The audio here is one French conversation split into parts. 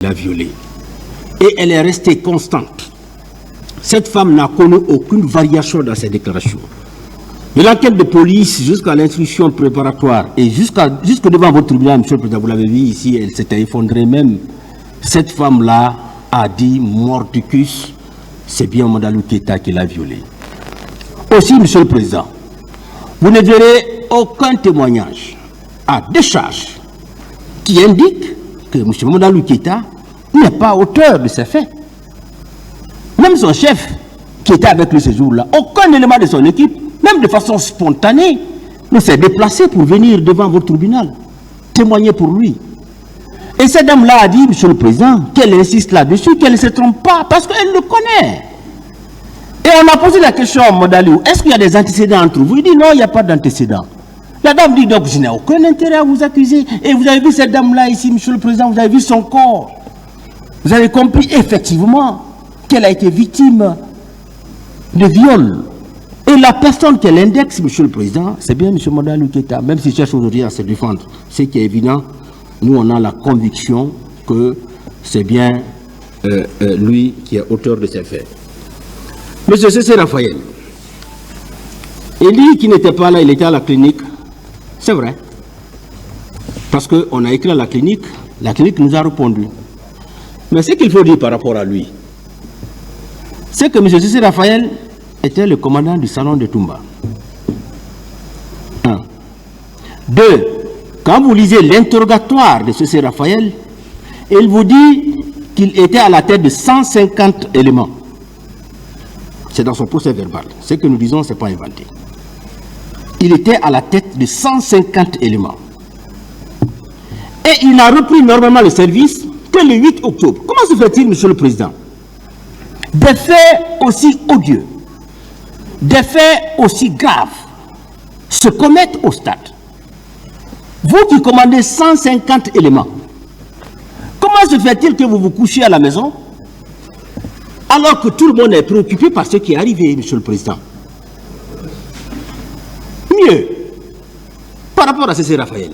l'a violée. Et elle est restée constante. Cette femme n'a connu aucune variation dans ses déclarations. De l'enquête de police jusqu'à l'instruction préparatoire et jusque devant votre tribunal, monsieur le président, vous l'avez vu ici, elle s'était effondrée même. Cette femme-là a dit mordicus, c'est bien Madalou Keïta qui l'a violée. Aussi, monsieur le président, vous ne verrez aucun témoignage à décharge qui indique que M. Madalou Keïta n'est pas auteur de ces faits. Même son chef, qui était avec lui ce jour-là, aucun élément de son équipe, même de façon spontanée, ne s'est déplacé pour venir devant votre tribunal, témoigner pour lui. Et cette dame-là a dit, monsieur le président, qu'elle insiste là-dessus, qu'elle ne se trompe pas, parce qu'elle le connaît. Et on a posé la question à Madalou, est-ce qu'il y a des antécédents entre vous? Il dit non, il n'y a pas d'antécédents. La dame dit donc, je n'ai aucun intérêt à vous accuser. Et vous avez vu cette dame-là ici, monsieur le président, vous avez vu son corps. Vous avez compris effectivement qu'elle a été victime de viol. Et la personne qu'elle indexe, monsieur le président, c'est bien monsieur Madalou Keïta, même s'il cherche aujourd'hui à se défendre. Ce qui est évident, nous on a la conviction que c'est bien lui qui est auteur de ces faits. Monsieur C.C. Raphaël, il dit qu'il n'était pas là, il était à la clinique. C'est vrai. Parce qu'on a écrit à la clinique nous a répondu. Mais ce qu'il faut dire par rapport à lui, c'est que M. C.C. Raphaël était le commandant du salon de Toumba. 1. 2. Quand vous lisez l'interrogatoire de C.C. Raphaël, il vous dit qu'il était à la tête de 150 éléments. C'est dans son procès verbal. Ce que nous disons, ce n'est pas inventé. Il était à la tête de 150 éléments. Et il n'a repris normalement le service que le 8 octobre. Comment se fait-il, monsieur le président? Des faits aussi odieux, des faits aussi graves se commettent au stade. Vous qui commandez 150 éléments, comment se fait-il que vous vous couchiez à la maison alors que tout le monde est préoccupé par ce qui est arrivé, monsieur le président? Mieux, par rapport à C.C. Raphaël,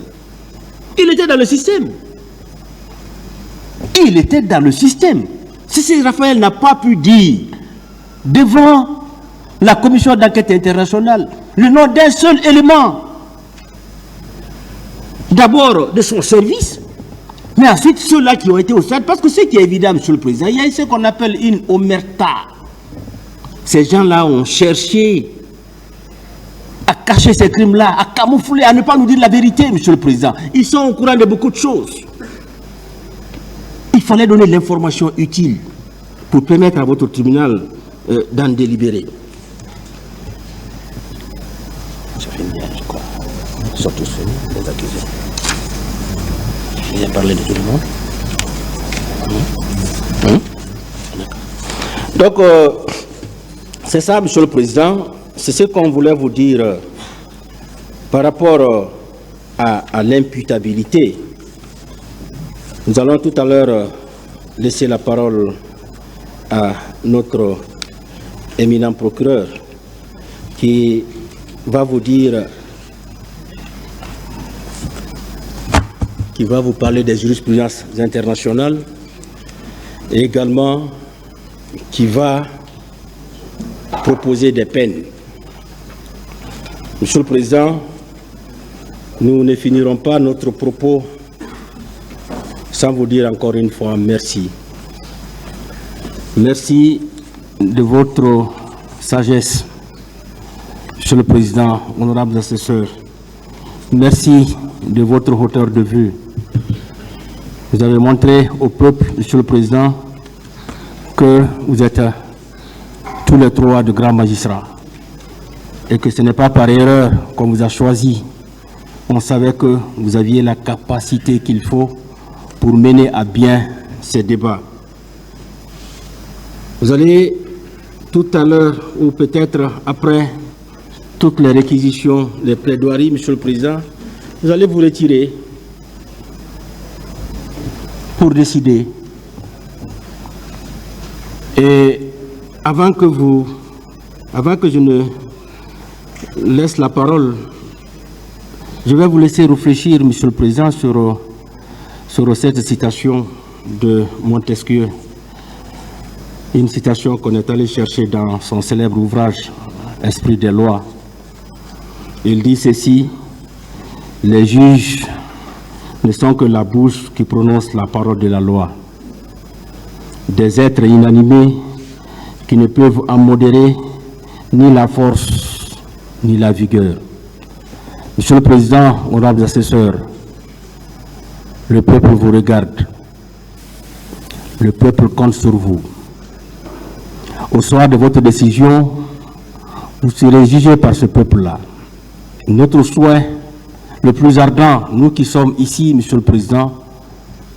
il était dans le système. Il était dans le système. C.C. Raphaël n'a pas pu dire devant la commission d'enquête internationale le nom d'un seul élément. D'abord de son service, mais ensuite ceux-là qui ont été au stade, parce que ce qui est évident, monsieur le président, il y a ce qu'on appelle une omerta. Ces gens-là ont cherché à cacher ces crimes-là, à camoufler, à ne pas nous dire la vérité, monsieur le président. Ils sont au courant de beaucoup de choses. Il fallait donner l'information utile pour permettre à votre tribunal d'en délibérer. Ça fait bien, je crois. Surtout les accusés. J'ai parlé de tout le monde. Donc, c'est ça, monsieur le président. C'est ce qu'on voulait vous dire par rapport à l'imputabilité. Nous allons tout à l'heure laisser la parole à notre éminent procureur qui va vous dire, qui va vous parler des jurisprudences internationales et également qui va proposer des peines. Monsieur le Président, nous ne finirons pas notre propos sans vous dire encore une fois merci. Merci de votre sagesse, Monsieur le Président, honorables assesseurs. Merci de votre hauteur de vue. Vous avez montré au peuple, Monsieur le Président, que vous êtes tous les trois de grands magistrats et que ce n'est pas par erreur qu'on vous a choisi. On savait que vous aviez la capacité qu'il faut pour mener à bien ces débats. Vous allez tout à l'heure, ou peut-être après toutes les réquisitions, les plaidoiries, Monsieur le Président, vous allez vous retirer pour décider. Et avant que je ne laisse la parole, je vais vous laisser réfléchir, Monsieur le Président, sur cette citation de Montesquieu, une citation qu'on est allé chercher dans son célèbre ouvrage « Esprit des lois ». Il dit ceci: « Les juges ne sont que la bouche qui prononce la parole de la loi. Des êtres inanimés qui ne peuvent en modérer ni la force ni la vigueur. » Monsieur le Président, honorables assesseurs, le peuple vous regarde. Le peuple compte sur vous. Au soir de votre décision, vous serez jugés par ce peuple-là. Notre souhait le plus ardent, nous qui sommes ici, Monsieur le Président,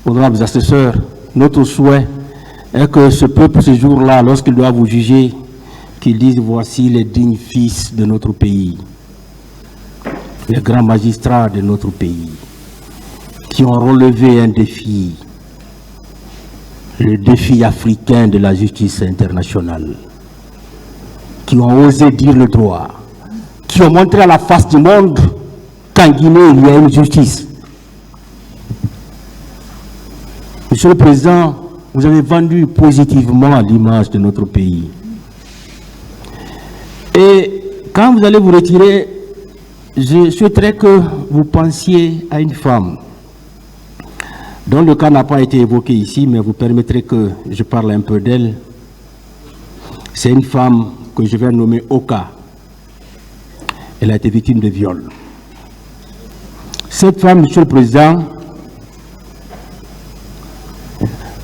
honorables assesseurs, notre souhait est que ce peuple, ce jour-là, lorsqu'il doit vous juger, qu'il dise: voici les dignes fils de notre pays, les grands magistrats de notre pays, qui ont relevé un défi, le défi africain de la justice internationale, qui ont osé dire le droit, qui ont montré à la face du monde qu'en Guinée, il y a une justice. Monsieur le Président, vous avez vendu positivement l'image de notre pays. Et quand vous allez vous retirer, je souhaiterais que vous pensiez à une femme dont le cas n'a pas été évoqué ici, mais vous permettrez que je parle un peu d'elle. C'est une femme que je vais nommer Oka. Elle a été victime de viol. Cette femme, Monsieur le Président,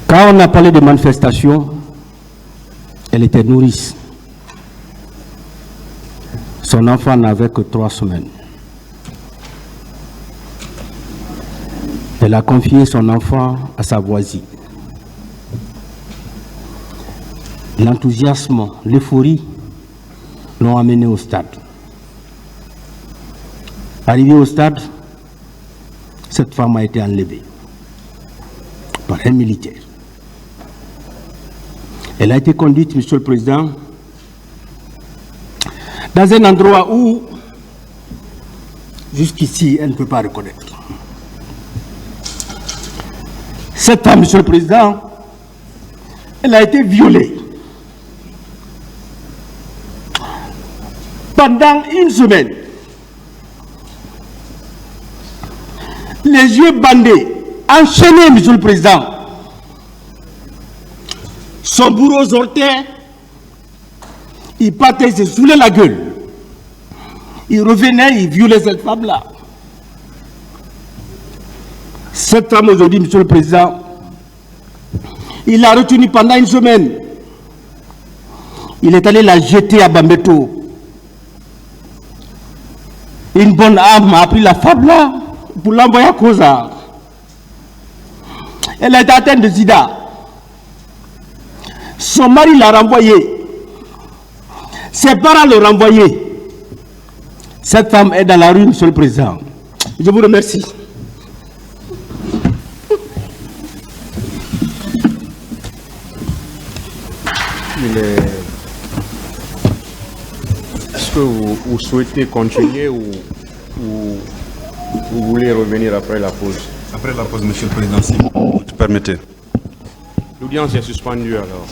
quand on a parlé de manifestation, elle était nourrice. Son enfant n'avait que 3 semaines. Elle a confié son enfant à sa voisine. L'enthousiasme, l'euphorie l'ont amené au stade. Arrivée au stade, cette femme a été enlevée par un militaire. Elle a été conduite, Monsieur le Président, dans un endroit où, jusqu'ici, elle ne peut pas reconnaître. Cette femme, Monsieur le Président, elle a été violée. Pendant une semaine, les yeux bandés, enchaînés, Monsieur le Président. Son bourreau sortait, il partait, il se saoulait la gueule. Il revenait, il violait cette femme-là. Cette femme aujourd'hui, Monsieur le Président, il l'a retenue pendant une semaine. Il est allé la jeter à Bambeto. Une bonne âme a pris la femme-là pour l'envoyer à Koza. Elle a été atteinte de sida. Son mari l'a renvoyée. Ses parents l'ont renvoyée. Cette femme est dans la rue, Monsieur le Président. Je vous remercie. Est-ce que vous souhaitez continuer ou vous voulez revenir après la pause? Après la pause, Monsieur le Président, si vous te permettez. L'audience est suspendue alors.